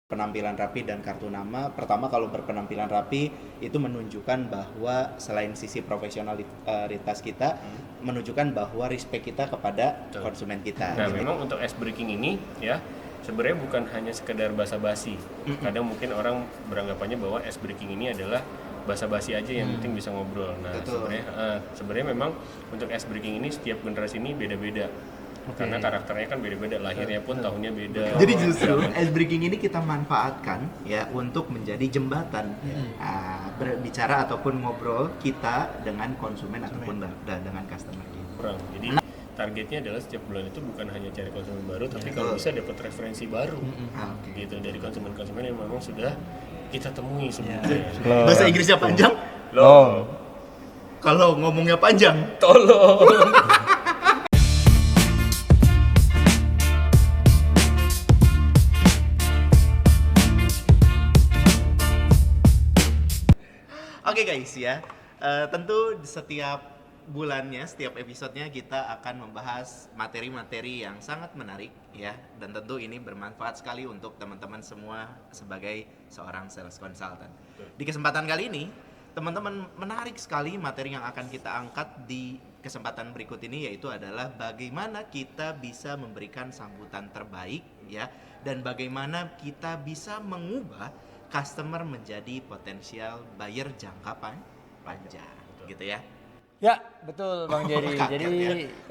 penampilan rapi dan kartu nama. Pertama, kalau berpenampilan rapi itu menunjukkan bahwa selain sisi profesionalitas kita, menunjukkan bahwa respect kita kepada konsumen kita. Nah, gitu. memang untuk ice breaking ini ya sebenarnya bukan hanya sekedar basa-basi. Kadang mungkin orang beranggapannya bahwa ice breaking ini adalah basa-basi aja yang penting bisa ngobrol. Nah, sebenarnya memang untuk ice breaking ini setiap generasi ini beda-beda. Karena karakternya kan beda-beda, lahirnya pun tahunnya beda. Jadi justru ice breaking ini kita manfaatkan ya untuk menjadi jembatan berbicara ataupun ngobrol kita dengan konsumen ataupun dengan customer kita. Jadi targetnya adalah setiap bulan itu bukan hanya cari konsumen baru, tapi kalau bisa dapat referensi baru gitu dari konsumen-konsumen yang memang sudah kita temui sebelumnya. Bahasa Inggrisnya panjang? Loh, Kalau ngomongnya panjang, tolong. Oke guys ya, tentu setiap bulannya, setiap episodenya kita akan membahas materi-materi yang sangat menarik ya, dan tentu ini bermanfaat sekali untuk teman-teman semua sebagai seorang sales consultant. Di kesempatan kali ini, teman-teman, menarik sekali materi yang akan kita angkat di kesempatan berikut ini, yaitu adalah bagaimana kita bisa memberikan sambutan terbaik ya, dan bagaimana kita bisa mengubah customer menjadi potensial buyer jangka panjang gitu ya. Ya, betul Bang Jerry. Kaget Jadi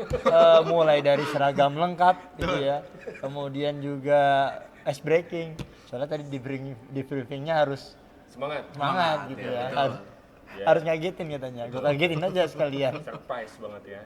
ya. mulai dari seragam lengkap gitu ya. Kemudian juga ice breaking. Soalnya tadi di briefingnya harus Semangat. semangat gitu ya, ya. betul. Harus ngagetin katanya. Gue kagetin aja sekalian. Surprise banget ya.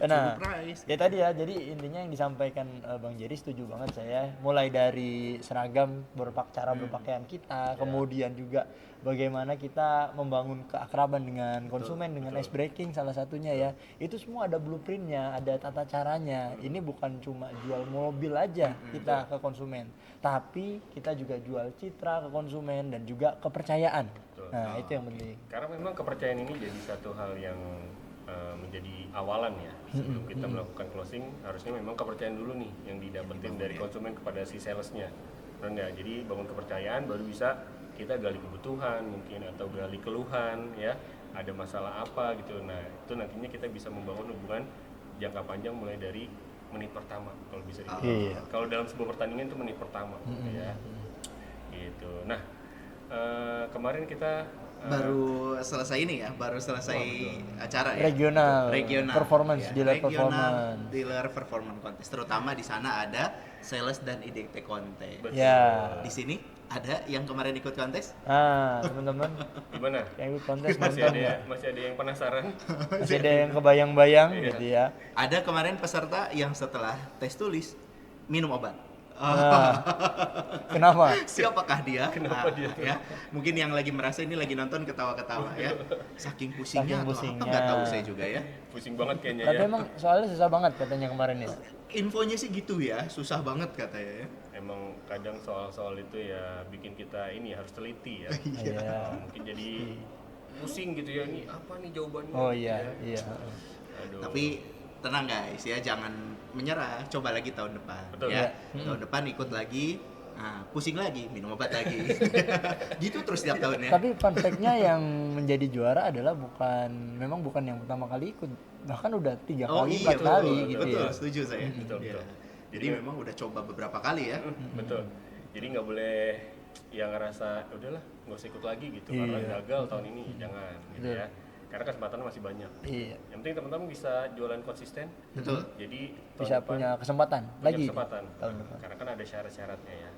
Nah, Surprise. ya tadi ya, jadi intinya yang disampaikan Bang Jerry setuju banget saya. Mulai dari seragam, cara berpakaian kita, kemudian juga bagaimana kita membangun keakraban dengan konsumen, dengan ice breaking salah satunya ya. Itu semua ada blueprintnya, ada tata caranya. Ini bukan cuma jual mobil aja kita ke konsumen, tapi kita juga jual citra ke konsumen dan juga kepercayaan. Nah, itu yang penting. Karena memang kepercayaan ini jadi satu hal yang menjadi awalan ya. Sebelum kita melakukan closing, harusnya memang kepercayaan dulu nih yang didapetin dari konsumen kepada si salesnya. Enggak, jadi bangun kepercayaan baru bisa kita gali kebutuhan mungkin atau gali keluhan ya, ada masalah apa gitu. Nah, itu nantinya kita bisa membangun hubungan jangka panjang mulai dari menit pertama kalau bisa dibilang. Kalau dalam sebuah pertandingan itu menit pertama ya. Gitu. Nah, kemarin kita Baru selesai ini ya, baru selesai acara ya. Regional performance, dealer regional performance. dealer performance contest. Terutama di sana ada sales dan IDP contest. Ya. Di sini ada yang kemarin ikut kontes? Ah, teman-teman gimana? yang ikut kontes Masih nonton ada ya. masih ada yang penasaran? Masih ada yang kebayang-bayang gitu ya. Ada kemarin peserta yang setelah tes tulis minum obat. Nah, kenapa? Siapakah dia? Kenapa dia? Ya, mungkin yang lagi merasa ini lagi nonton ketawa-ketawa ya. Saking pusingnya Saking atau pusingnya. apa nggak tahu saya juga ya. Pusing banget kayaknya Tapi ya. emang soalnya susah banget katanya kemarin ya. Infonya sih gitu ya, susah banget katanya ya. Emang kadang soal-soal itu ya bikin kita ini harus teliti ya. Iya. Mungkin jadi pusing gitu ya, ini apa nih jawabannya? Oh iya, iya. Aduh. Tapi tenang guys ya, jangan menyerah, coba lagi tahun depan. Betul. Ya. Ya. Tahun depan ikut lagi, nah, pusing lagi, minum obat lagi. Gitu terus tiap tahunnya. Tapi fun fact-nya yang menjadi juara adalah memang bukan yang pertama kali ikut, bahkan udah 3 kali, 4 betul, kali gitu betul, ya. setuju saya. Betul, Iya. betul. Jadi memang udah coba beberapa kali ya. Betul. Jadi nggak boleh yang ngerasa udahlah nggak usah ikut lagi gitu karena Iya. gagal tahun ini, jangan gitu Betul. ya. Karena kesempatannya masih banyak. Iya. Yang penting teman-teman bisa jualan konsisten. Betul. Jadi tahun Bisa depan punya kesempatan punya lagi kesempatan. tahun depan. Karena kan ada syarat-syaratnya ya.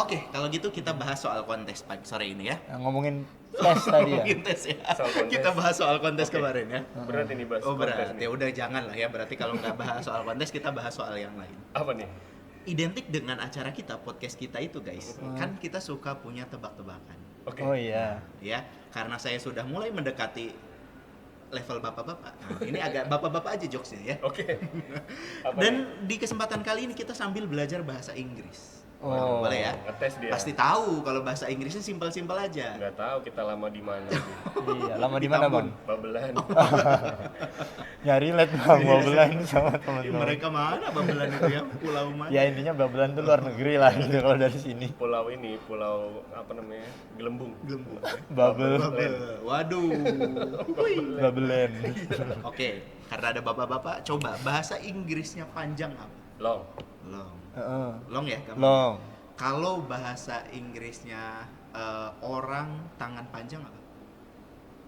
Oke, kalau gitu kita bahas soal kontes pagi sore ini ya. Nah, ngomongin tes tadi ya. Mungkin tes ya. Soal kontes. Kita bahas soal kontes Oke. kemarin ya. Berat ini bahas Oh kontes berat, nih. ya udah jangan lah ya. Berarti kalau nggak bahas soal kontes, kita bahas soal yang lain. Apa nih? Identik dengan acara kita, podcast kita itu guys, kan kita suka punya tebak-tebakan. Oke. Oh iya. Ya, karena saya sudah mulai mendekati level bapak-bapak. Nah, ini agak bapak-bapak aja jokesnya ya. Oke. Apa nih? Dan di kesempatan kali ini kita sambil belajar bahasa Inggris. Oh. Boleh ya? Ngetes dia. Pasti tahu kalau bahasa Inggrisnya simpel-simpel aja. Nggak tahu kita lama di mana. Iya, lama di mana bang? Babelan. Nyari relate bang, babelan sama Ih, teman-teman. mereka mana babelan itu ya? Pulau mana? Ya intinya babelan tuh luar negeri lah gitu kalau dari sini. Pulau ini, pulau apa namanya? Gelembung. Gelembung. Bubble, Waduh. babelan. Oke, karena ada bapak-bapak, coba bahasa Inggrisnya panjang apa? Long. Long. Heeh. Long ya? Gampang. Long. Kalau bahasa Inggrisnya orang tangan panjang apa?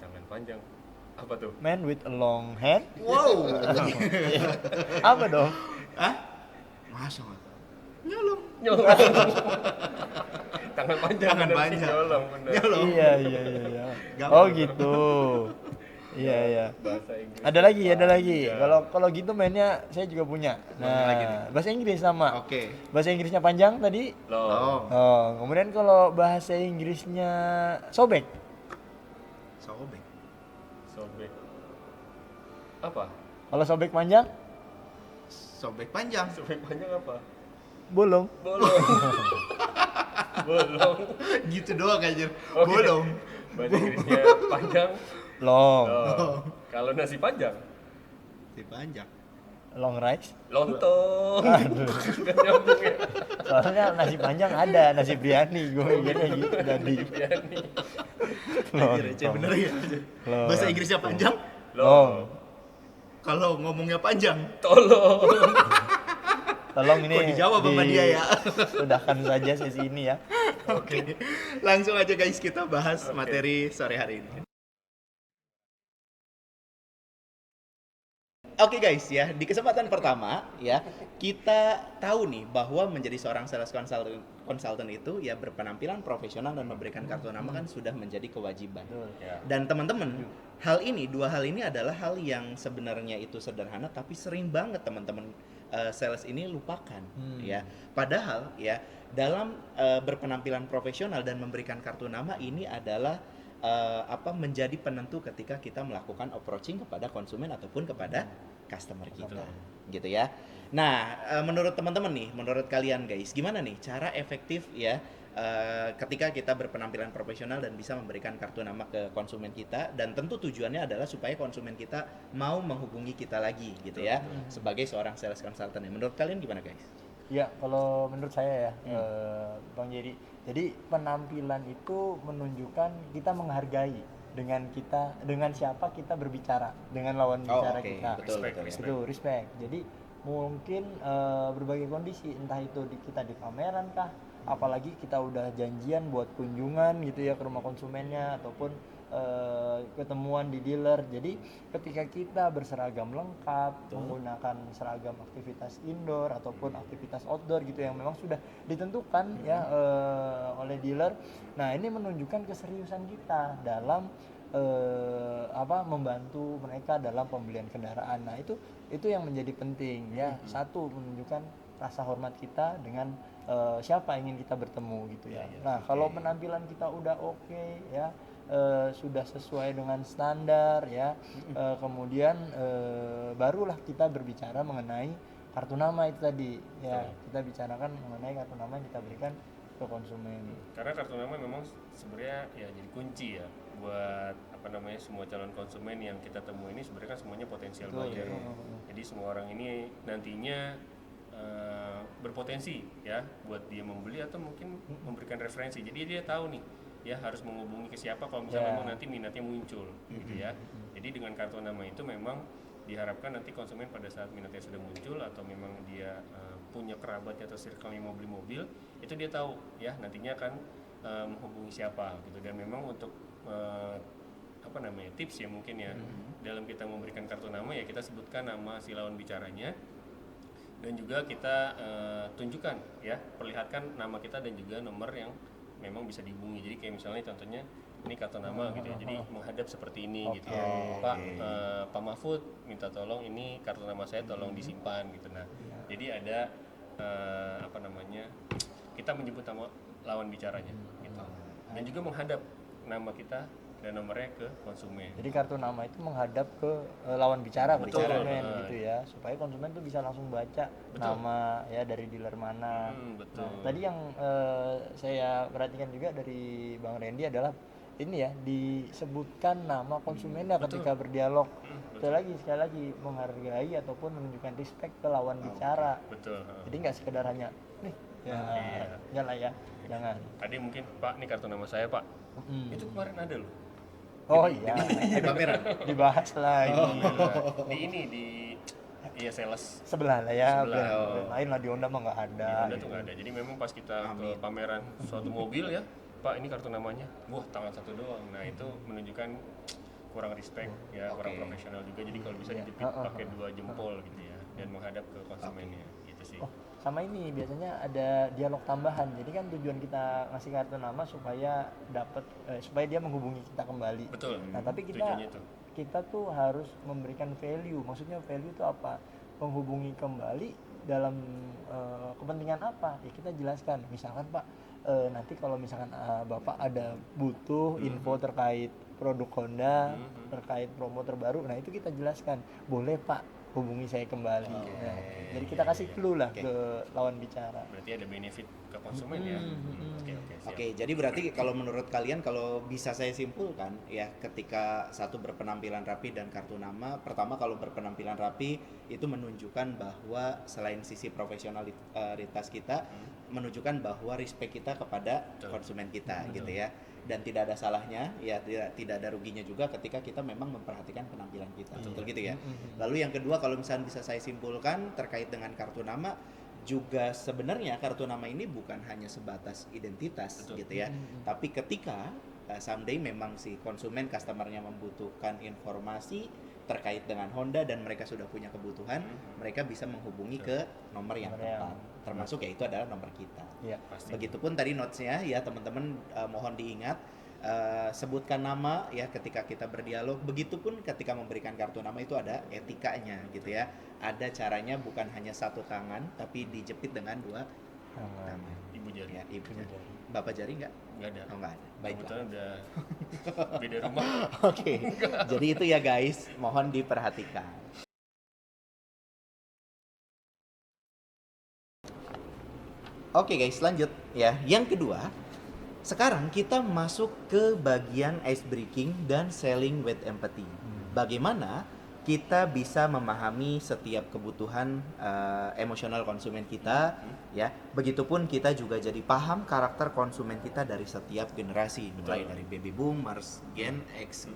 Tangan panjang. Apa tuh? Man with a long hand. Wow. Apa dong? Hah? Masa nggak tahu? Nyolong. Nyolong. Tangan panjang. Tangan bener sih, panjang. Nyolong bener. Nyolong. Iya. Gampang. Oh gitu. Iya. Bahasa Inggris. Ada lagi. Kalau gitu mainnya saya juga punya. Mana lagi nih? Bahasa Inggris sama. Oke. Bahasa Inggrisnya panjang tadi. Long. Long. Oh, kemudian kalau bahasa Inggrisnya sobek. Sobek. Sobek. Apa? Kalau sobek panjang, Sobek panjang. Sobek panjang apa? bolong. Bolong. Bolong. Gitu doang aja. Oke. Bolong. Bahasa Inggrisnya panjang. Long. Long. Kalau nasi panjang, Si panjang. Long rice. lontong. Nggak nyambung ya. Soalnya nasi panjang ada, nasi biryani. Gue mikirnya gitu tadi. Biryani. Anjir, receh bener ya. Long. Bahasa Inggrisnya panjang, Long. kalau ngomongnya panjang. Tolong. Tolong ini Kok dijawab sama dia ya? Sudahkan saja sesi ini ya. Oke. Langsung aja guys kita bahas materi sore hari ini. Oke guys ya, di kesempatan pertama ya, kita tahu nih bahwa menjadi seorang sales consultant itu ya berpenampilan profesional dan memberikan kartu nama kan sudah menjadi kewajiban. Ya. Dan teman-teman, dua hal ini adalah hal yang sebenarnya itu sederhana tapi sering banget teman-teman sales ini lupakan ya. Padahal ya dalam berpenampilan profesional dan memberikan kartu nama ini adalah menjadi penentu ketika kita melakukan approaching kepada konsumen ataupun kepada customer kita, gitu ya. Nah, menurut teman-teman nih, menurut kalian guys, gimana nih cara efektif ya ketika kita berpenampilan profesional dan bisa memberikan kartu nama ke konsumen kita, dan tentu tujuannya adalah supaya konsumen kita mau menghubungi kita lagi, gitu ya, sebagai seorang sales consultant. Menurut kalian gimana guys? Ya, kalau menurut saya ya, Bang Jerry. Jadi penampilan itu menunjukkan kita menghargai dengan siapa kita berbicara, dengan lawan bicara oke. kita. Betul. Itu respect. Jadi mungkin berbagai kondisi, entah itu kita di pameran kah, apalagi kita udah janjian buat kunjungan gitu ya ke rumah konsumennya ataupun ketemuan di dealer. Jadi ketika kita berseragam lengkap, menggunakan seragam aktivitas indoor ataupun aktivitas outdoor gitu yang memang sudah ditentukan ya oleh dealer. Nah, ini menunjukkan keseriusan kita dalam membantu mereka dalam pembelian kendaraan. Nah, itu yang menjadi penting ya. Satu, menunjukkan rasa hormat kita dengan siapa ingin kita bertemu gitu ya. Nah, kalau penampilan kita udah oke ya, sudah sesuai dengan standar ya, kemudian barulah kita berbicara mengenai kartu nama itu tadi ya. Kita bicarakan mengenai kartu nama yang kita berikan ke konsumen. Karena kartu nama memang sebenarnya ya jadi kunci ya buat semua calon konsumen yang kita temui ini sebenarnya kan semuanya potensial buyer. Jadi semua orang ini nantinya berpotensi ya buat dia membeli atau mungkin memberikan referensi. Jadi dia tahu nih ya harus menghubungi ke siapa kalau misalnya memang nanti minatnya muncul gitu ya. Jadi dengan kartu nama itu memang diharapkan nanti konsumen pada saat minatnya sudah muncul atau memang dia punya kerabat atau circle yang mau beli mobil, itu dia tahu ya nantinya akan menghubungi siapa gitu. Dan memang untuk tips ya mungkin ya dalam kita memberikan kartu nama ya kita sebutkan nama si lawan bicaranya dan juga kita tunjukkan ya, perlihatkan nama kita dan juga nomor yang memang bisa dihubungi. Jadi kayak misalnya contohnya ini kartu nama gitu ya, jadi menghadap seperti ini gitu ya, Pak Mahfud minta tolong ini kartu nama saya tolong disimpan gitu. Nah jadi ada kita menyebut nama lawan bicaranya gitu, dan juga menghadap nama kita dan nomornya ke konsumen. Jadi kartu nama itu menghadap ke lawan bicara, ke Betul. konsumen gitu ya, supaya konsumen tuh bisa langsung baca nama ya dari dealer mana. Betul. Nah, tadi yang saya perhatikan juga dari Bang Randy adalah ini ya, disebutkan nama konsumennya ketika berdialog. Sekali lagi menghargai ataupun menunjukkan respect ke lawan bicara. Betul. Jadi nggak sekedar hanya nih ya, jangan ya, jangan. Tadi mungkin Pak, ini kartu nama saya Pak. Itu kemarin ada loh. Oh iya, Di pameran. dibahas lagi. Di ini di sales Sebelah lah ya, Sebelah, brand lain lah di Honda mah nggak ada. di Honda tuh nggak ada. Jadi memang pas kita ke pameran suatu mobil ya, Pak ini kartu namanya, wah tangan satu doang. Nah itu menunjukkan kurang respect ya, kurang profesional juga. Jadi kalau bisa dijepit pakai 2 jempol gitu ya, dan menghadap ke konsumennya gitu sih. Oh, sama ini biasanya ada dialog tambahan. Jadi kan tujuan kita ngasih kartu nama supaya dapat supaya dia menghubungi kita kembali. Betul. Nah, tapi Tujuannya itu. kita tuh harus memberikan value. Maksudnya value itu apa? Menghubungi kembali dalam kepentingan apa? Ya kita jelaskan. Misalkan Pak, nanti kalau misalkan Bapak ada butuh info terkait produk Honda, terkait promo terbaru, nah itu kita jelaskan. Boleh Pak, hubungi saya kembali. Nah, jadi kita kasih clue lah ke lawan bicara. Berarti ada benefit ke konsumen ya. Oke, siap. Oke, jadi berarti kalau menurut kalian, kalau bisa saya simpulkan ya, ketika satu berpenampilan rapi dan kartu nama, pertama kalau berpenampilan rapi itu menunjukkan bahwa selain sisi profesionalitas kita, menunjukkan bahwa respect kita kepada konsumen kita gitu ya. Dan tidak ada salahnya ya, tidak ada ruginya juga ketika kita memang memperhatikan penampilan kita. Betul gitu ya. Lalu yang kedua, kalau misalnya bisa saya simpulkan terkait dengan kartu nama, juga sebenarnya kartu nama ini bukan hanya sebatas identitas gitu ya. Tapi ketika someday memang si konsumen, customernya membutuhkan informasi terkait dengan Honda dan mereka sudah punya kebutuhan, mereka bisa menghubungi ke nomor yang tepat, termasuk yaitu adalah nomor kita. Iya. Begitupun tadi notes-nya ya teman-teman, mohon diingat, sebutkan nama ya ketika kita berdialog. Begitupun ketika memberikan kartu nama itu ada etikanya gitu ya. Ada caranya, bukan hanya satu tangan tapi dijepit dengan 2 tangan. Ibu jari. Ya, ibu jari. Bapak jari nggak? Nggak ada. Oh, nggak ada. Baiklah. Kebetulan udah beda rumah. Oke. Jadi itu ya guys, mohon diperhatikan. Oke guys, lanjut ya. Yang kedua, sekarang kita masuk ke bagian ice breaking dan selling with empathy. Bagaimana kita bisa memahami setiap kebutuhan emosional konsumen kita ya. Begitupun kita juga jadi paham karakter konsumen kita dari setiap generasi, mulai dari baby boomers, Gen X,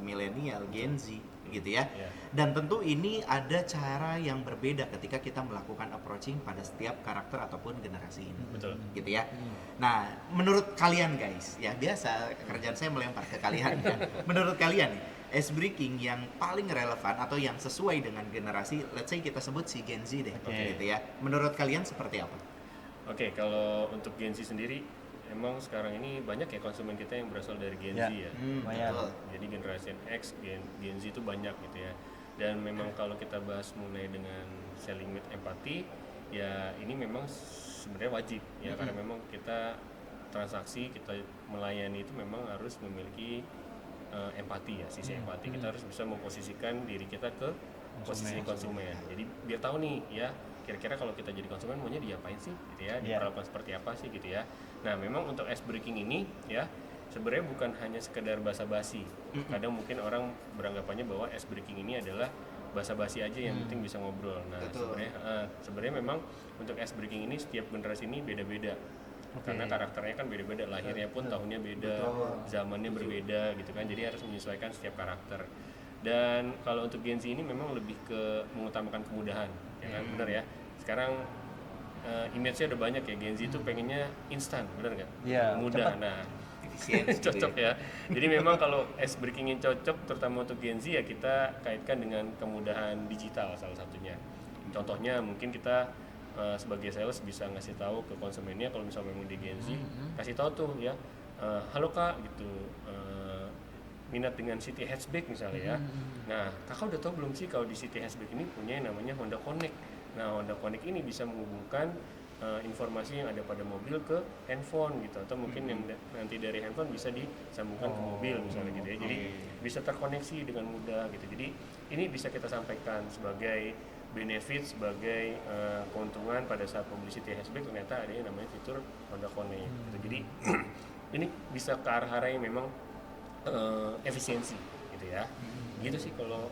milenial, Gen Z gitu ya. Dan tentu ini ada cara yang berbeda ketika kita melakukan approaching pada setiap karakter ataupun generasi ini. Betul. Gitu ya. Nah, menurut kalian guys, ya biasa kerjaan saya melempar ke kalian ya. Menurut kalian nih, ice breaking yang paling relevan atau yang sesuai dengan generasi, let's say kita sebut si Gen Z deh, gitu ya. Menurut kalian seperti apa? Oke, kalau untuk Gen Z sendiri, emang sekarang ini banyak ya konsumen kita yang berasal dari Gen Z ya. Betul. Jadi generasi X, Gen Z itu banyak gitu ya. Dan memang kalau kita bahas mulai dengan selling with empathy, ya ini memang sebenarnya wajib ya, karena memang kita transaksi, kita melayani itu memang harus memiliki empati ya, sisi empati. Kita harus bisa memposisikan diri kita ke posisi konsumen. Jadi biar tahu nih ya, kira-kira kalau kita jadi konsumen maunya diapain sih gitu ya, diperlakukan seperti apa sih gitu ya. Nah memang untuk ice breaking ini ya, sebenarnya bukan hanya sekedar basa-basi. Kadang mungkin orang beranggapannya bahwa ice breaking ini adalah basa-basi aja, yang penting bisa ngobrol. Nah sebenarnya memang untuk ice breaking ini setiap generasi ini beda-beda. Karena karakternya kan beda-beda, lahirnya pun tahunnya beda, zamannya berbeda gitu kan, jadi harus menyesuaikan setiap karakter. Dan kalau untuk Gen Z ini memang lebih ke mengutamakan kemudahan, ya kan, benar ya. Sekarang image-nya udah banyak ya, Gen Z itu pengennya instan, benar nggak? Iya, Mudah, cepat. nah Efisiensi cocok ya. Jadi memang kalau ice breaking yang cocok, terutama untuk Gen Z ya, kita kaitkan dengan kemudahan digital salah satunya. Contohnya mungkin kita sebagai sales bisa ngasih tahu ke konsumennya, kalau misalnya memang di Gen Z, kasih tahu tuh ya, halo kak gitu, minat dengan City Hatchback misalnya ya. Nah kakak udah tahu belum sih kalau di City Hatchback ini punya yang namanya Honda Connect. Nah Honda Connect ini bisa menghubungkan informasi yang ada pada mobil ke handphone gitu, atau mungkin yang nanti dari handphone bisa disambungkan ke mobil misalnya gitu ya. Jadi bisa terkoneksi dengan mudah gitu. Jadi ini bisa kita sampaikan sebagai benefit, sebagai keuntungan pada saat membeli City Hatchback. Ternyata ada yang namanya fitur Honda Connect gitu. Jadi ini bisa ke arah-arah yang memang efisiensi gitu ya. Gitu sih kalau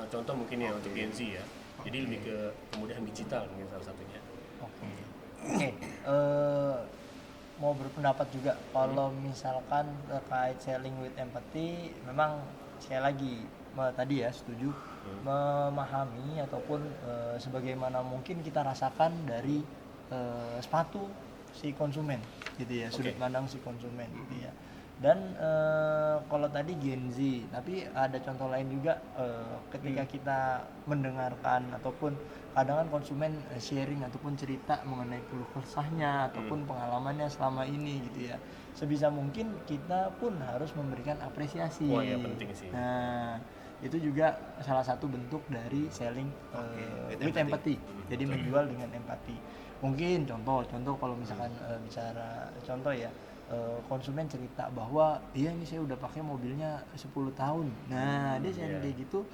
contoh mungkin ya untuk Gen Z ya. Jadi lebih ke kemudahan digital mungkin salah satunya. Oke, mau berpendapat juga kalau misalkan terkait selling with empathy, memang sekali lagi tadi ya setuju, memahami ataupun sebagaimana mungkin kita rasakan dari sepatu si konsumen gitu ya, sudut pandang si konsumen gitu ya. Dan kalau tadi Gen Z, tapi ada contoh lain juga ketika kita mendengarkan ataupun kadang kan konsumen sharing ataupun cerita mengenai keluh kesahnya ataupun pengalamannya selama ini gitu ya. Sebisa mungkin kita pun harus memberikan apresiasi. Wah, ya penting sih. Nah, itu juga salah satu bentuk dari selling with empathy. Jadi menjual dengan empati. Mungkin contoh kalau misalkan bicara contoh ya, konsumen cerita bahwa iya ini saya udah pakai mobilnya 10 tahun. Nah, dia sharing kayak gitu,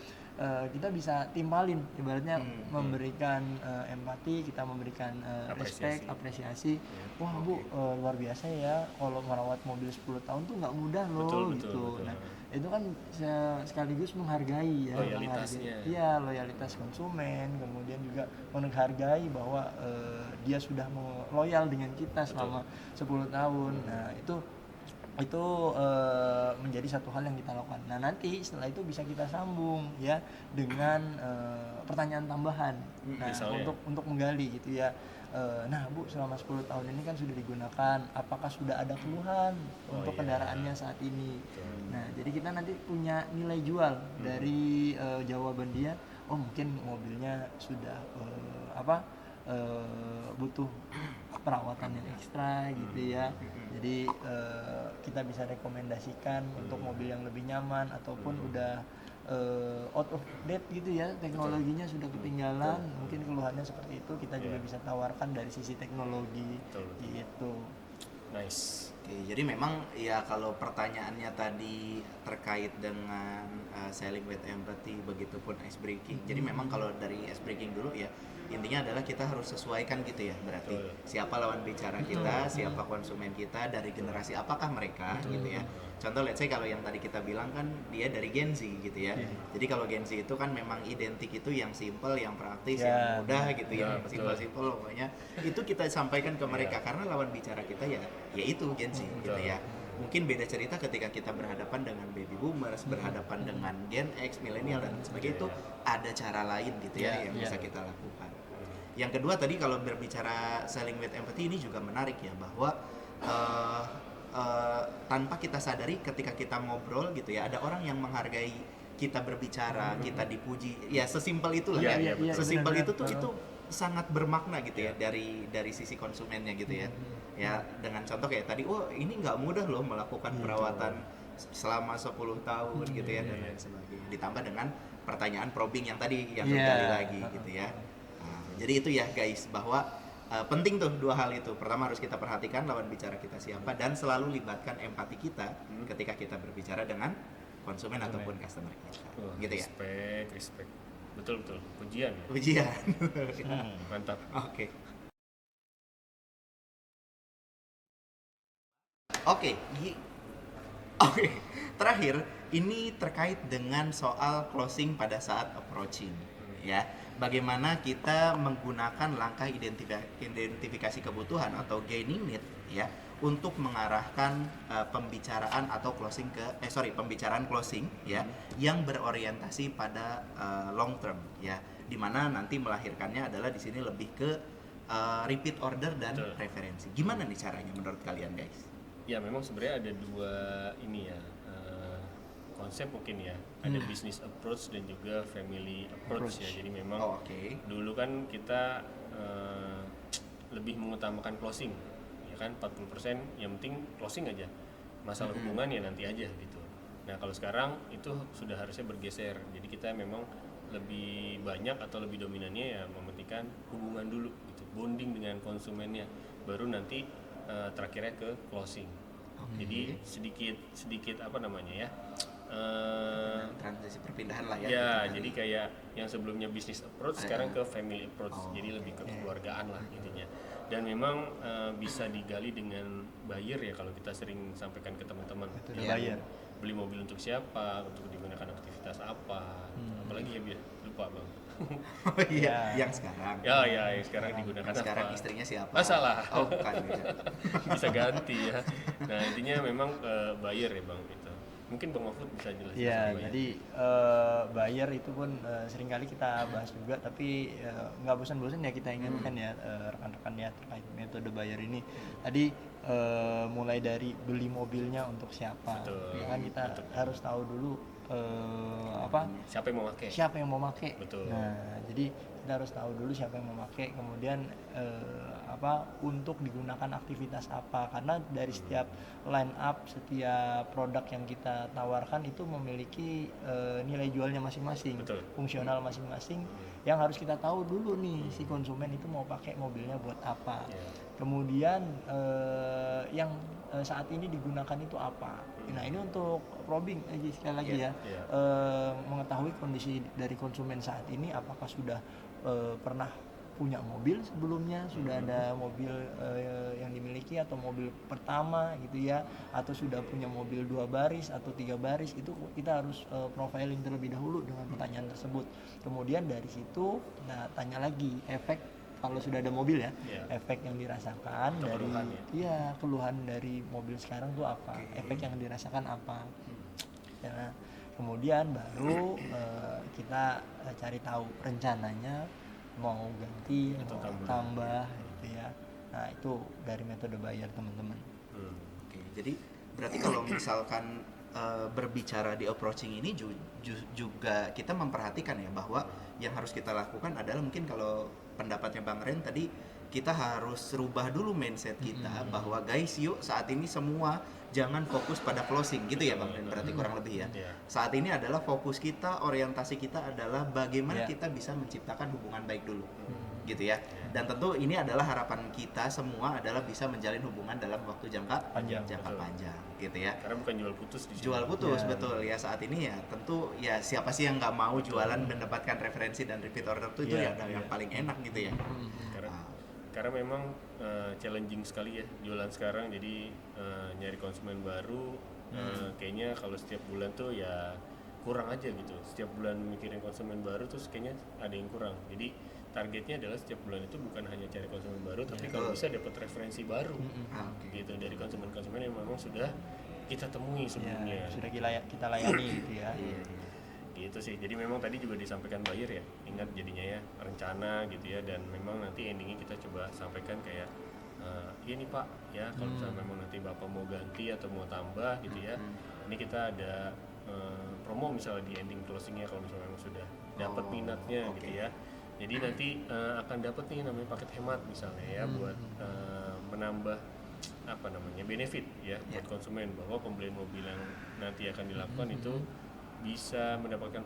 kita bisa timpalin ibaratnya memberikan empati, kita memberikan respect, apresiasi. Wah, Bu, luar biasa ya kalau merawat mobil 10 tahun tuh nggak mudah loh gitu. Nah, itu kan sekaligus menghargai ya, loyalitasnya. Loyalitas konsumen, kemudian juga menghargai bahwa dia sudah loyal dengan kita selama 10 tahun. Nah, itu menjadi satu hal yang kita lakukan. Nah, nanti setelah itu bisa kita sambung ya dengan pertanyaan tambahan. Nah, untuk menggali gitu ya. Nah, Bu, selama 10 tahun ini kan sudah digunakan, apakah sudah ada keluhan untuk kendaraannya saat ini? Nah, jadi kita nanti punya nilai jual dari jawaban dia. Oh, mungkin mobilnya sudah butuh perawatan yang ekstra gitu ya. Jadi kita bisa rekomendasikan untuk mobil yang lebih nyaman ataupun udah out of date gitu ya, teknologinya sudah ketinggalan. Mungkin keluhannya seperti itu, kita juga bisa tawarkan dari sisi teknologi gitu. Nice. Oke, jadi memang ya kalau pertanyaannya tadi terkait dengan selling with empathy, begitupun ice breaking. Jadi memang kalau dari ice breaking dulu ya, intinya adalah kita harus sesuaikan gitu ya, berarti siapa lawan bicara kita, siapa konsumen kita, dari generasi apakah mereka gitu ya. Contoh let's say kalau yang tadi kita bilang kan dia dari Gen Z gitu ya. Jadi kalau Gen Z itu kan memang identik itu yang simple, yang praktis, yang mudah gitu ya, simple pokoknya. Itu kita sampaikan ke mereka karena lawan bicara kita ya itu Gen Z gitu ya. Mungkin beda cerita ketika kita berhadapan dengan baby boomers, berhadapan dengan Gen X, milenial dan sebagainya, itu ada cara lain gitu ya yang bisa kita lakukan. Yang kedua tadi kalau berbicara selling with empathy ini juga menarik ya, bahwa tanpa kita sadari ketika kita ngobrol gitu ya, ada orang yang menghargai kita berbicara, kita dipuji, ya sesimpel itulah ya, sesimpel itu tuh itu sangat bermakna gitu ya dari sisi konsumennya gitu ya. Ya dengan contoh kayak tadi, oh ini nggak mudah loh melakukan perawatan selama 10 tahun gitu ya dan lain sebagainya. Ditambah dengan pertanyaan probing yang tadi yang tergali lagi gitu ya. Nah, jadi itu ya guys, bahwa penting tuh dua hal itu. Pertama harus kita perhatikan lawan bicara kita siapa, dan selalu libatkan empati kita ketika kita berbicara dengan konsumen ataupun customer kita. Gitu ya. Respect. Betul. Pujian. Mantap. Oke. Terakhir, ini terkait dengan soal closing pada saat approaching, ya. Bagaimana kita menggunakan langkah identifikasi kebutuhan atau gaining need, ya, untuk mengarahkan pembicaraan atau pembicaraan closing, ya, yang berorientasi pada long term, ya, dimana nanti melahirkannya adalah di sini lebih ke repeat order dan referensi. Gimana nih caranya menurut kalian guys? Ya memang sebenarnya ada dua ini ya, konsep mungkin ya, ada business approach dan juga family approach ya. Jadi memang dulu kan kita lebih mengutamakan closing ya kan, 40% yang penting closing aja, masalah hubungan ya nanti aja gitu. Nah kalau sekarang itu sudah harusnya bergeser, jadi kita memang lebih banyak atau lebih dominannya ya mementingkan hubungan dulu gitu. bonding dengan konsumennya, baru nanti terakhirnya ke closing. Jadi sedikit apa namanya ya, transisi perpindahan lah ya. ya gitu jadi tadi. kayak yang sebelumnya business approach sekarang ke family approach, jadi lebih ke kekeluargaan lah intinya. Dan memang bisa digali dengan buyer ya, kalau kita sering sampaikan ke teman-teman. Metode Ya, buyer. beli mobil untuk siapa, untuk digunakan aktivitas apa, apalagi ya lupa bang. Oh iya, yang sekarang. Ya yang sekarang digunakan Sekarang apa? istrinya siapa? Ah, salah. Oh, bukan. Beda. Bisa ganti ya. Nah intinya memang buyer ya bang gitu. Mungkin bang Mahfud bisa jelasin. Iya, soal buyer. jadi buyer itu pun seringkali kita bahas juga, tapi nggak bosan-bosan ya kita ingatkan ya rekan-rekan ya terkait metode buyer ini. Tadi mulai dari beli mobilnya untuk siapa, Betul, ya kan kita betul. harus tahu dulu apa Siapa yang mau pakai? siapa yang mau pakai. Betul. Nah, jadi kita harus tahu dulu siapa yang mau pakai, kemudian apa untuk digunakan aktivitas apa, karena dari setiap line up, setiap produk yang kita tawarkan itu memiliki nilai jualnya masing-masing, Betul. fungsional masing-masing, yang harus kita tahu dulu nih si konsumen itu mau pakai mobilnya buat apa. Iya. Kemudian yang saat ini digunakan itu apa. Nah, ini untuk probing aja sekali lagi ya. Iya. Mengetahui kondisi dari konsumen saat ini, apakah sudah pernah punya mobil sebelumnya, sudah ada mobil yang dimiliki atau mobil pertama gitu ya, atau sudah punya mobil 2 baris atau 3 baris. Itu kita harus profiling terlebih dahulu dengan pertanyaan tersebut. Kemudian dari situ nah tanya lagi efek kalau sudah ada mobil ya, Iya. efek yang dirasakan Atau dari keluhan ya? iya keluhan dari mobil sekarang tuh apa, efek yang dirasakan apa. Ya, kemudian baru kita cari tahu rencananya mau ganti Atau mau tambah. tambah gitu ya. Nah, itu dari metode buyer teman-teman. Oke, jadi berarti kalau misalkan berbicara di approaching ini juga kita memperhatikan ya bahwa yang harus kita lakukan adalah, mungkin kalau pendapatnya Bang Ren tadi, kita harus rubah dulu mindset kita bahwa guys, yuk saat ini semua jangan fokus pada closing gitu ya Bang Ren, berarti kurang lebih ya. Iya. Saat ini adalah fokus kita, orientasi kita adalah bagaimana Iya. kita bisa menciptakan hubungan baik dulu. Gitu ya. Dan tentu ini adalah harapan kita semua adalah bisa menjalin hubungan dalam waktu jangka Panjang, betul. panjang gitu ya. Karena bukan jual putus di sini. Jual putus Ya. betul ya, saat ini ya tentu ya siapa sih yang nggak mau jualan mendapatkan referensi dan repeat order itu Ya, ya yang ya. paling enak gitu ya. Karena, Ah, karena memang challenging sekali ya jualan sekarang, jadi nyari konsumen baru kayaknya kalau setiap bulan tuh ya kurang aja gitu. Setiap bulan mikirin konsumen baru terus kayaknya ada yang kurang. Jadi targetnya adalah setiap bulan itu bukan hanya cari konsumen baru, tapi kalau bisa dapat referensi baru oke. gitu dari konsumen-konsumen yang memang sudah kita temui Ya, sebelumnya. sudah kita layani gitu ya. Iya. Gitu sih. Jadi memang tadi juga disampaikan buyer ya, ingat jadinya ya rencana gitu ya, dan memang nanti endingnya kita coba sampaikan kayak ini Pak ya, kalau misalnya memang nanti Bapak mau ganti atau mau tambah gitu ya, ini kita ada promo misalnya di ending closingnya kalau misalnya memang sudah dapat minatnya oke. gitu ya. Jadi nanti akan dapat nih namanya paket hemat misalnya ya, buat menambah apa namanya benefit ya buat konsumen, bahwa pembelian mobil yang nanti akan dilakukan itu bisa mendapatkan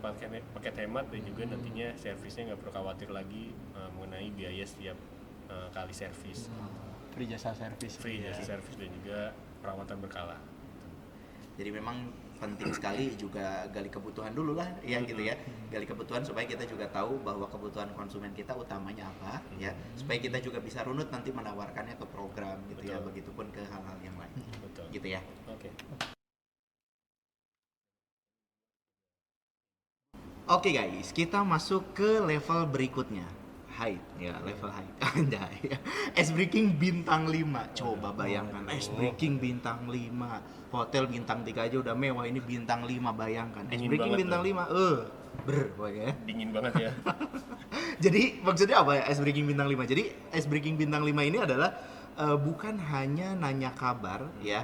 paket hemat, dan juga nantinya servisnya nggak perlu khawatir lagi mengenai biaya setiap kali servis, Free jasa servis. free gitu ya. jasa servis dan juga perawatan berkala. Jadi memang penting sekali juga gali kebutuhan dulu lah ya gitu ya. Gali kebutuhan supaya kita juga tahu bahwa kebutuhan konsumen kita utamanya apa ya, supaya kita juga bisa runut nanti menawarkannya ke program gitu ya, Betul. begitupun ke hal-hal yang lain. Betul. Gitu ya. Oke. Oke guys, kita masuk ke level berikutnya. Height, ya level height. Anjay. Es breaking bintang 5. Coba bayangkan, es breaking bintang 5. Hotel bintang 3 aja udah mewah, ini bintang 5, bayangkan. Es Dingin breaking banget bintang tuh. 5. Pokoknya. Dingin banget ya. Jadi maksudnya apa ya es breaking bintang 5? Jadi es breaking bintang 5 ini adalah bukan hanya nanya kabar ya,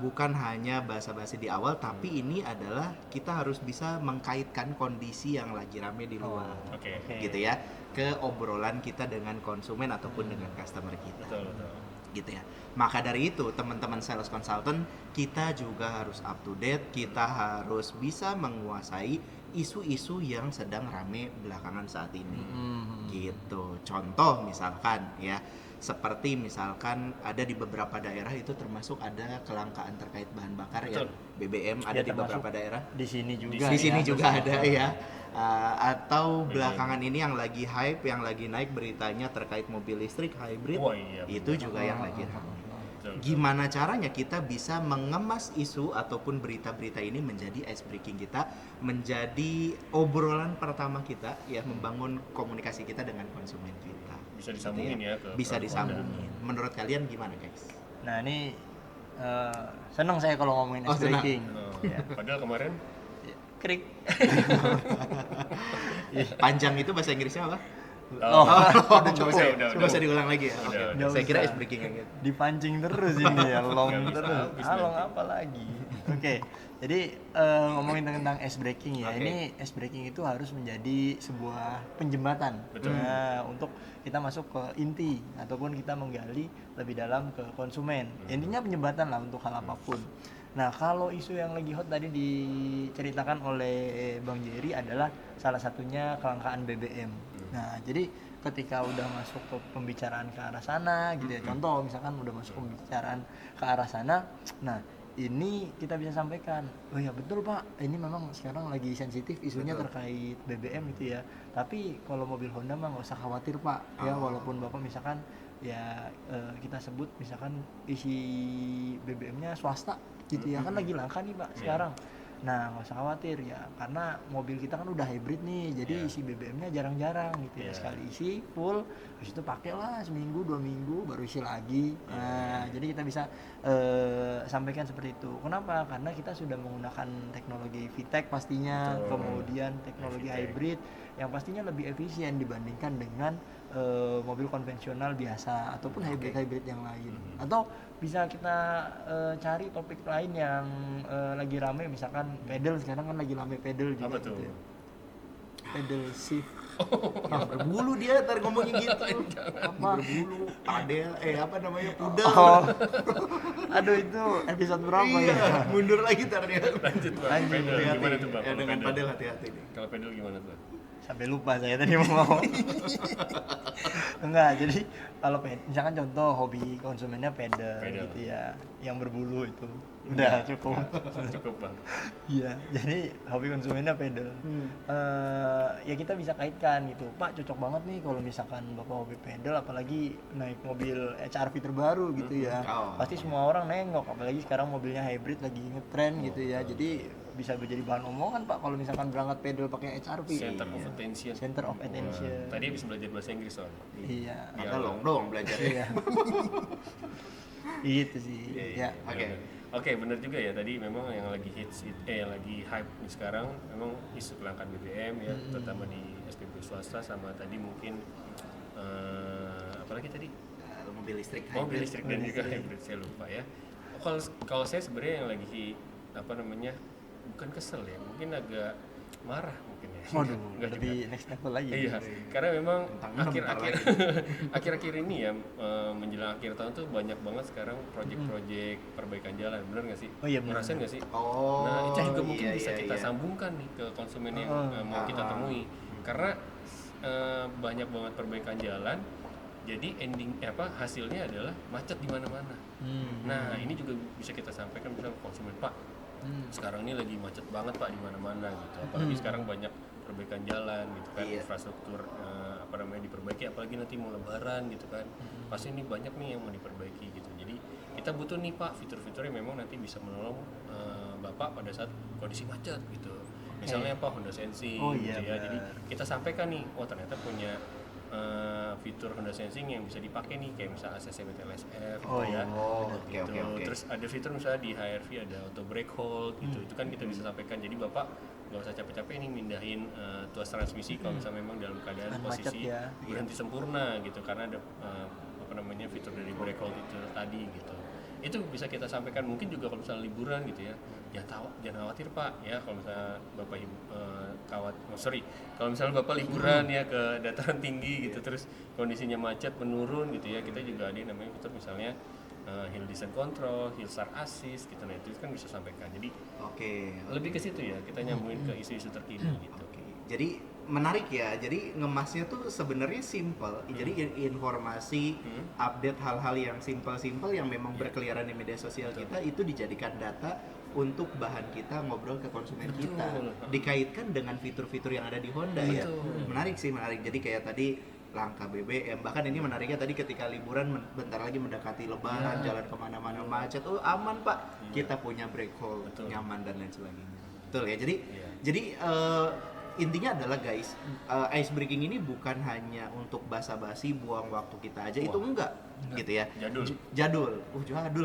bukan hanya basa-basi di awal, tapi ini adalah kita harus bisa mengkaitkan kondisi yang lagi rame di luar, Oke. gitu ya, ke obrolan kita dengan konsumen ataupun dengan customer kita, Betul, betul. gitu ya. Maka dari itu teman-teman sales consultant, kita juga harus up to date, kita harus bisa menguasai isu-isu yang sedang rame belakangan saat ini. Gitu. Contoh misalkan ya, seperti misalkan ada di beberapa daerah itu termasuk ada kelangkaan terkait bahan bakar ya, Betul. BBM ada Ya, di termasuk beberapa daerah. di sini juga Di sini ya. juga ada ya. Atau belakangan ini yang lagi hype, yang lagi naik beritanya terkait mobil listrik hybrid, Wah, iya, itu juga yang lagi ramai. Betul. Gimana caranya kita bisa mengemas isu ataupun berita-berita ini menjadi ice breaking kita, menjadi obrolan pertama kita ya, membangun komunikasi kita dengan konsumen kita. Bisa disambungin ya ke Bisa produk disambungin. Menurut kalian gimana guys? Nah ini seneng saya kalau ngomongin Oh, ice senang. breaking. Anda. Padahal kemarin Krik. Panjang itu bahasa Inggrisnya apa? Oh, udah cukup. Nggak usah diulang lagi ya. Udah, Oke. udah. Saya kira Nggak ice usah. breaking kayak gitu. Dipancing terus ini ya, long Nggak bisa terus. habis Long nanti. apa lagi? Oke, jadi ngomongin tentang ice breaking ya. Oke. Ini ice breaking itu harus menjadi sebuah penjembatan. Betul. Nah, untuk kita masuk ke inti ataupun kita menggali lebih dalam ke konsumen. Intinya penjembatan lah untuk hal apapun. Nah, kalau isu yang lagi hot tadi diceritakan oleh Bang Jerry adalah salah satunya kelangkaan BBM. Nah, jadi ketika udah masuk ke pembicaraan ke arah sana gitu ya, contoh misalkan udah masuk pembicaraan ke arah sana, nah ini kita bisa sampaikan, oh ya betul Pak, ini memang sekarang lagi sensitif isunya Betul. terkait BBM gitu ya, tapi kalau mobil Honda mah nggak usah khawatir Pak ya, walaupun Bapak misalkan ya kita sebut misalkan isi BBM-nya swasta gitu ya, kan lagi langka nih Pak sekarang. Nah nggak usah khawatir ya, karena mobil kita kan udah hybrid nih, jadi Iya. isi BBM-nya jarang-jarang gitu ya. Iya. Sekali isi full, habis itu pakailah seminggu 2 minggu baru isi lagi. Nah jadi kita bisa sampaikan seperti itu. Kenapa? Karena kita sudah menggunakan teknologi VTEC pastinya, Betul. kemudian teknologi VTEC. hybrid yang pastinya lebih efisien dibandingkan dengan mobil konvensional biasa ataupun hybrid-hybrid yang lain. Atau bisa kita cari topik lain yang lagi rame, misalkan pedal, sekarang kan lagi rame pedal juga apa tuh? gitu ya. Pedal shift Berbulu dia ntar ngomongnya gitu. apa? Berbulu, padel, apa namanya, pudel. Oh, aduh itu episode berapa Iya, ya? mundur lagi ntar dia. Lanjut Bang. Lanjut. Pedal Hati-hati. gimana tuh Bang? Ya, Kalau dengan pedal? padel hati-hati nih. Kalau pedal gimana tuh? Sampai lupa saya tadi mau ngomong. Enggak, jadi kalau misalkan contoh hobi konsumennya pedal Pedal. gitu ya, yang berbulu itu udah cukup. Cukup Bang. Iya, jadi hobi konsumennya pedal. Ya kita bisa kaitkan gitu, Pak cocok banget nih kalau misalkan Bapak hobi pedal, apalagi naik mobil HRV terbaru gitu ya. Oh. Pasti semua orang nengok, apalagi sekarang mobilnya hybrid lagi ngetren gitu ya. Jadi bisa menjadi bahan omongan Pak kalau misalkan berangkat pedal pakai HRV. Center of attention. Center of attention. Tadi habis belajar bahasa Inggris soalnya. Iya. Maka long dong belajarnya. Iya. Itu sih. Iya. Ya. Oke. Oke, benar juga ya. Tadi memang yang lagi hits, yang lagi hype nih sekarang memang isu kelangkaan BBM ya, terutama di SPBU swasta, sama tadi mungkin apalagi tadi Mobil listrik mobil hybrid. listrik dan juga hybrid, saya lupa ya. Kalau saya sebenarnya yang lagi apa namanya, bukan kesel ya, mungkin agak marah mungkin ya. Waduh, Enggak juga. lebih next level lagi. Iya, karena memang Tentang enam akhir-akhir ntar akhir-akhir ini ya, menjelang akhir tahun tuh banyak banget sekarang proyek-proyek perbaikan jalan, benar nggak sih? Oh iya, benar. Ngerasain nggak sih? Oh, Nah itu juga mungkin iya, bisa iya, kita iya. sambungkan nih ke konsumen yang mau kita Ah. temui, karena banyak banget perbaikan jalan, jadi hasilnya adalah macet di mana-mana. Nah ini juga bisa kita sampaikan misalnya ke konsumen, Pak, sekarang ini lagi macet banget Pak di mana-mana gitu, apalagi sekarang banyak perbaikan jalan gitu kan, Iya. infrastruktur diperbaiki, apalagi nanti mau lebaran gitu kan, pasti ini banyak nih yang mau diperbaiki gitu. Jadi kita butuh nih Pak fitur-fitur yang memang nanti bisa menolong Bapak pada saat kondisi macet gitu. Misalnya apa, Honda Sensing Oh, gitu iya, ya. Jadi benar. kita sampaikan nih, oh ternyata punya fitur Honda Sensing yang bisa dipakai nih, kayak misalnya ACC BTLSF Oh, gitu ya. Oh, oke Gitu. oke oke. Terus ada fitur misalnya di HRV ada auto brake hold gitu, itu kan kita bisa sampaikan. Jadi Bapak nggak usah capek-capek nih mindahin tuas transmisi kalau misalnya memang dalam keadaan Kan macet posisi ya. berhenti sempurna gitu, karena ada fitur dari brake hold itu tadi gitu. Itu bisa kita sampaikan. Mungkin juga kalau misalnya liburan gitu ya, jangan khawatir Pak ya, kalau misalnya Bapak kalau misalnya Bapak liburan ya ke dataran tinggi gitu, terus kondisinya macet menurun gitu ya, kita juga ada yang namanya fitur misalnya Hill Descent Control, Hill Start Assist gitu, nah itu kan bisa sampaikan. Jadi Oke. lebih ke situ ya, kita nyambungin ke isu-isu terkini gitu. Oke. Jadi menarik ya. Jadi ngemasnya tuh sebenarnya simple. Jadi informasi, update hal-hal yang simple-simple yang memang berkeliaran di media sosial kita itu dijadikan data untuk bahan kita ngobrol ke konsumen kita. Dikaitkan dengan fitur-fitur yang ada di Honda ya. Menarik sih, menarik. Jadi kayak tadi langkah BBM, bahkan ini menariknya tadi ketika liburan bentar lagi mendekati lebaran, jalan kemana-mana macet, oh aman pak, kita punya brake hold, nyaman dan lain sebagainya. Betul ya, jadi intinya adalah guys, ice breaking ini bukan hanya untuk basa-basi buang waktu kita aja, itu enggak gitu ya. Jadul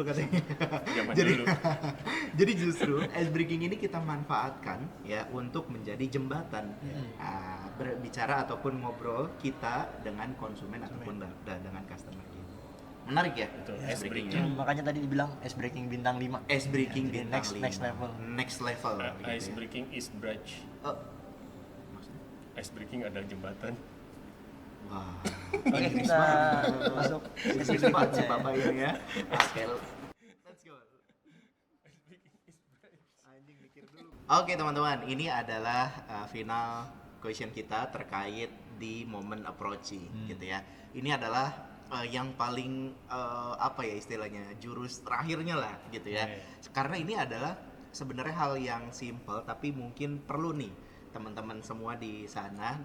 katanya. jadi jadi justru ice breaking ini kita manfaatkan ya untuk menjadi jembatan berbicara ataupun ngobrol kita dengan konsumen ataupun dengan customer kita. Menarik ya? Ice breaking. Makanya tadi dibilang ice breaking bintang 5. Ice breaking Ya, bintang next level. Next level. gitu Ice ya. breaking is bridge. Ice breaking adalah jembatan. Wah. Oke, kita masuk sesi Inggris banget berikutnya sih ya. Bapak ini ya. Oke. Let's go. Anjing mikir dulu. Oke teman-teman, ini adalah final question kita terkait di momen approaching gitu ya. Ini adalah yang paling apa ya istilahnya, jurus terakhirnya lah gitu ya. Karena ini adalah sebenarnya hal yang simple tapi mungkin perlu nih teman-teman semua di sana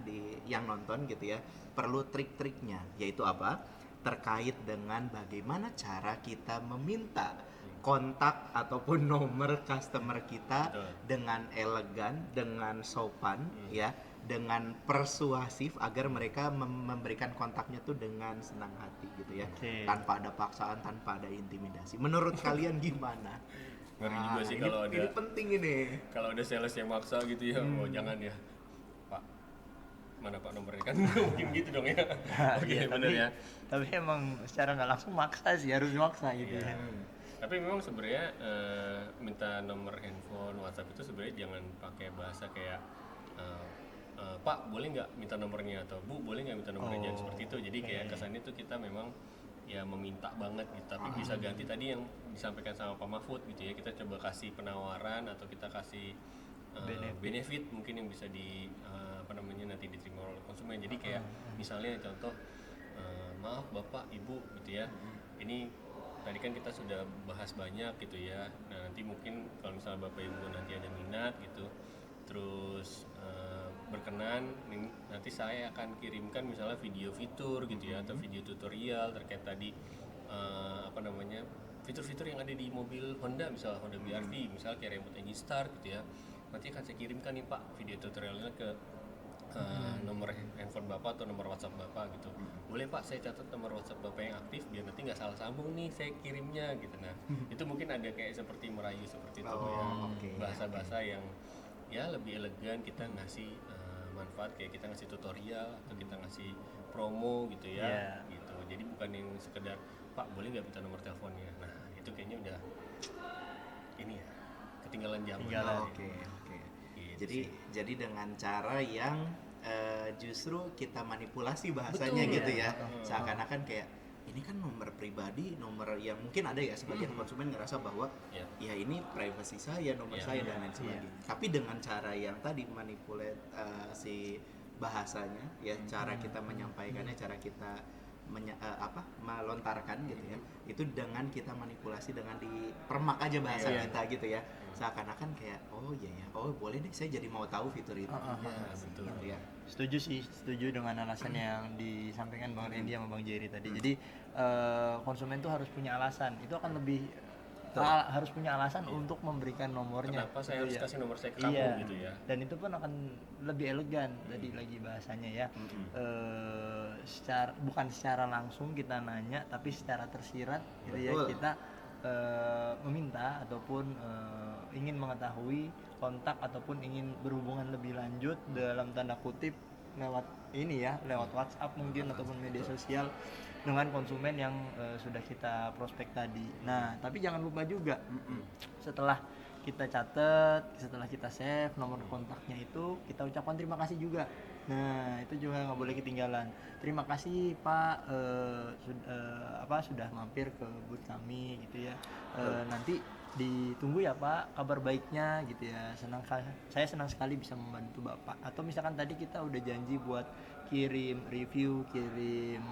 yang nonton gitu ya, perlu trik-triknya, yaitu apa? Terkait dengan bagaimana cara kita meminta kontak ataupun nomor customer kita dengan elegan, dengan sopan ya, dengan persuasif agar mereka memberikan kontaknya tuh dengan senang hati gitu ya. Tanpa ada paksaan, tanpa ada intimidasi. Menurut kalian gimana? Ngeri juga sih ini, kalau ada ini penting ini. Kalau ada sales yang maksa gitu ya, oh jangan ya Pak, mana Pak nomornya, kan nggak mungkin gitu dong ya. Oke, bener ya. Tapi emang secara nggak langsung maksa sih, harus maksa gitu ya. Tapi memang sebenarnya minta nomor handphone, WhatsApp itu sebenarnya jangan pakai bahasa kayak Pak boleh nggak minta nomornya, atau Bu boleh nggak minta nomornya, jangan seperti itu. Jadi kayak kesannya tuh kita memang ya meminta banget gitu, tapi bisa ganti tadi yang disampaikan sama Pak Mahfud gitu ya, kita coba kasih penawaran atau kita kasih benefit mungkin yang bisa di nanti diterima oleh konsumen. Jadi kayak misalnya contoh, maaf Bapak Ibu gitu ya, ini tadi kan kita sudah bahas banyak gitu ya, nah nanti mungkin kalau misalnya Bapak Ibu nanti ada minat gitu, terus berkenan, nanti saya akan kirimkan misalnya video fitur gitu ya, atau video tutorial terkait tadi fitur-fitur yang ada di mobil Honda, misalnya Honda BR-V, misalnya kayak remote engine start gitu ya, nanti akan saya kirimkan nih Pak video tutorialnya ke nomor handphone Bapak atau nomor WhatsApp Bapak gitu. Boleh Pak saya catat nomor WhatsApp Bapak yang aktif biar nanti nggak salah sambung nih saya kirimnya gitu. Nah itu mungkin ada kayak seperti merayu seperti itu ya, bahasa-bahasa yang ya lebih elegan, kita ngasih manfaat, kayak kita ngasih tutorial atau kita ngasih promo gitu ya, gitu. Jadi bukan yang sekedar Pak boleh nggak minta nomor teleponnya. Nah itu kayaknya udah ini ya, ketinggalan zaman. Oke. Gitu jadi dengan cara yang justru kita manipulasi bahasanya gitu ya. Seakan-akan kayak ini kan nomor pribadi, nomor yang mungkin ada ya sebagian konsumen ngerasa bahwa ya ini privasi saya, nomor saya dan lain sebagainya. Tapi dengan cara yang tadi manipulate si bahasanya ya, cara kita menyampaikannya, cara kita melontarkan gitu ya, itu dengan kita manipulasi, dengan dipermak aja bahasa kita gitu ya, seakan-akan kayak oh iya ya, oh boleh deh saya jadi mau tahu fitur itu. Betul gitu ya. Setuju dengan alasan yang disampaikan Bang Randy sama Bang Jerry tadi. Jadi konsumen tuh harus punya alasan, itu akan lebih harus punya alasan untuk memberikan nomornya. Kenapa saya harus kasih nomor saya ke kamu gitu ya. Dan itu pun akan lebih elegan tadi lagi bahasanya ya. Bukan secara langsung kita nanya, tapi secara tersirat gitu ya, kita meminta ataupun ingin mengetahui kontak ataupun ingin berhubungan lebih lanjut dalam tanda kutip lewat WhatsApp mungkin ataupun media sosial dengan konsumen yang sudah kita prospek tadi. Nah, tapi jangan lupa juga setelah kita catat, setelah kita save nomor kontaknya itu, kita ucapkan terima kasih juga Nah, itu juga nggak boleh ketinggalan. Terima kasih Pak sudah mampir ke booth kami gitu ya. Nanti ditunggu ya Pak kabar baiknya gitu ya. Saya senang sekali bisa membantu Bapak. Atau misalkan tadi kita udah janji buat kirim review, kirim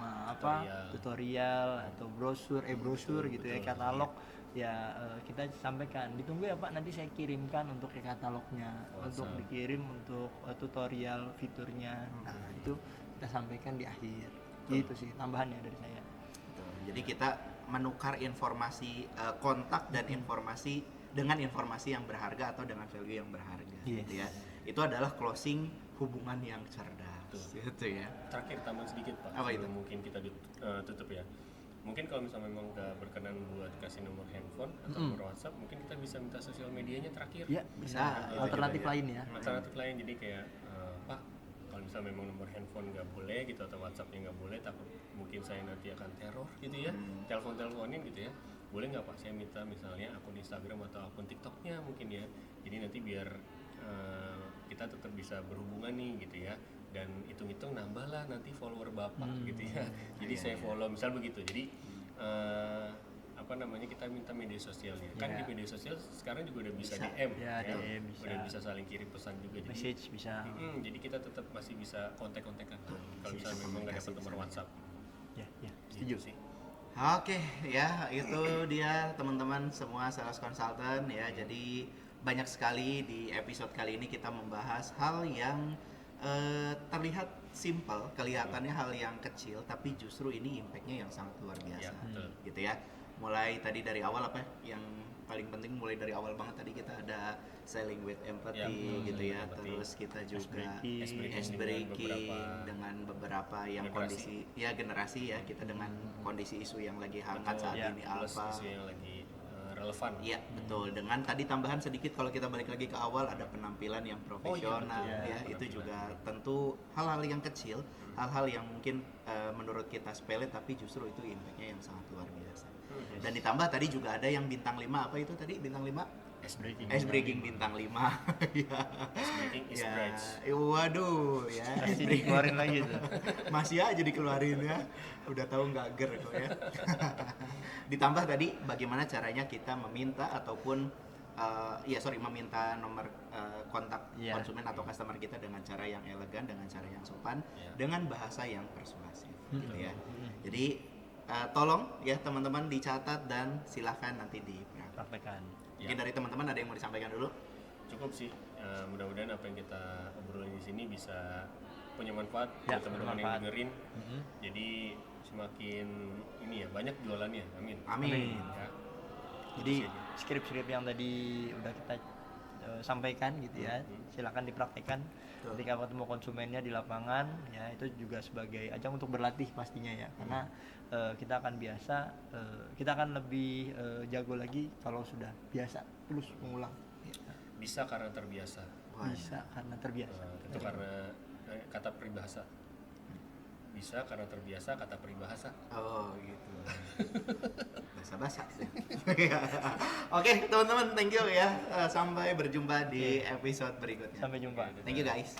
tutorial atau brosur gitu ya, katalog ya, kita sampaikan ditunggu ya Pak, nanti saya kirimkan untuk katalognya, untuk dikirim untuk tutorial fiturnya. Nah itu kita sampaikan di akhir. Gitu sih tambahannya dari saya. Betul. Jadi kita menukar informasi kontak dan informasi dengan informasi yang berharga atau dengan value yang berharga Yes. gitu ya. Itu adalah closing hubungan yang cerdas gitu ya. Terakhir tambahan sedikit Pak, Apa sebelum itu? mungkin kita tutup ya. Mungkin kalau misalnya memang nggak berkenan buat kasih nomor handphone atau nomor WhatsApp, mungkin kita bisa minta sosial medianya terakhir. Ya bisa. Itu Alternatif juga, ya. lain ya. Alternatif lain, jadi kayak Pak, kalau misalnya memang nomor handphone nggak boleh gitu atau WhatsAppnya nggak boleh, takut mungkin saya nanti akan teror gitu ya, telepon-teleponin gitu ya, boleh nggak Pak saya minta misalnya akun Instagram atau akun TikToknya mungkin ya, jadi nanti biar kita tetap bisa berhubungan nih gitu ya, dan hitung-hitung nambah lah nanti follower Bapak gitu ya, jadi saya follow misal begitu, jadi kita minta media sosialnya kan di media sosial sekarang juga udah bisa DM Ya, DM bisa. udah bisa saling kirim pesan juga, jadi Message bisa. jadi kita tetap masih bisa kontak-kontakan kalau misalnya memang nggak dapat nomor WhatsApp. Ya, Gitu setuju. sih. Oke, ya itu dia teman-teman semua sales consultant ya. Jadi banyak sekali di episode kali ini kita membahas hal yang terlihat simple, kelihatannya hal yang kecil, tapi justru ini impactnya yang sangat luar biasa, Ya, betul. gitu ya. Mulai tadi dari awal apa yang paling penting, mulai dari awal banget tadi kita ada selling with empathy Ya, gitu ya. empathy. Terus kita juga Ice-breaking ice breaking dengan beberapa yang generasi. kondisi ya generasi ya, kita dengan kondisi isu yang lagi hangat saat Ya, ini plus apa. isu yang lagi relevan. Iya betul. Dengan tadi tambahan sedikit kalau kita balik lagi ke awal, ada penampilan yang profesional betul. ya, Ya, itu penampilan. juga tentu hal-hal yang kecil, hal-hal yang mungkin menurut kita sepele tapi justru itu impactnya yang sangat luar biasa. Dan ditambah tadi juga ada yang bintang 5, apa itu tadi bintang 5? Ice breaking. Ice breaking bintang 5. Ya. Ice breaking is Ya, bright. waduh ya. Pasti dikeluarin lagi tuh. Masih aja dikeluarin ya. Udah tahu nggak ger kok ya. Ditambah tadi bagaimana caranya kita meminta ataupun meminta nomor kontak Iya. konsumen atau customer kita dengan cara yang elegan, dengan cara yang sopan, Iya. dengan bahasa yang persuasif gitu ya. Jadi tolong ya teman-teman dicatat dan silahkan nanti dipraktikkan. Praktekan. Mungkin dari teman-teman ada yang mau disampaikan dulu? Cukup sih. Mudah-mudahan apa yang kita obrolin di sini bisa punya manfaat Ya, buat teman-teman yang bermanfaat. dengerin. Jadi semakin ini ya banyak jualannya. Amin. Amin. Ya. Jadi skrip-skrip yang tadi udah kita sampaikan gitu ya, silakan dipraktekkan ketika ketemu konsumennya di lapangan ya, itu juga sebagai ajang untuk berlatih pastinya ya, karena kita akan kita akan lebih jago lagi kalau sudah biasa terus mengulang ya. Bisa karena terbiasa. Bisa karena terbiasa. Itu karena kata peribahasa. Bisa karena terbiasa kata peribahasa. Oh gitu. Basa-basa. Oke teman-teman, thank you ya. Sampai berjumpa di episode berikutnya. Sampai jumpa. Thank you guys.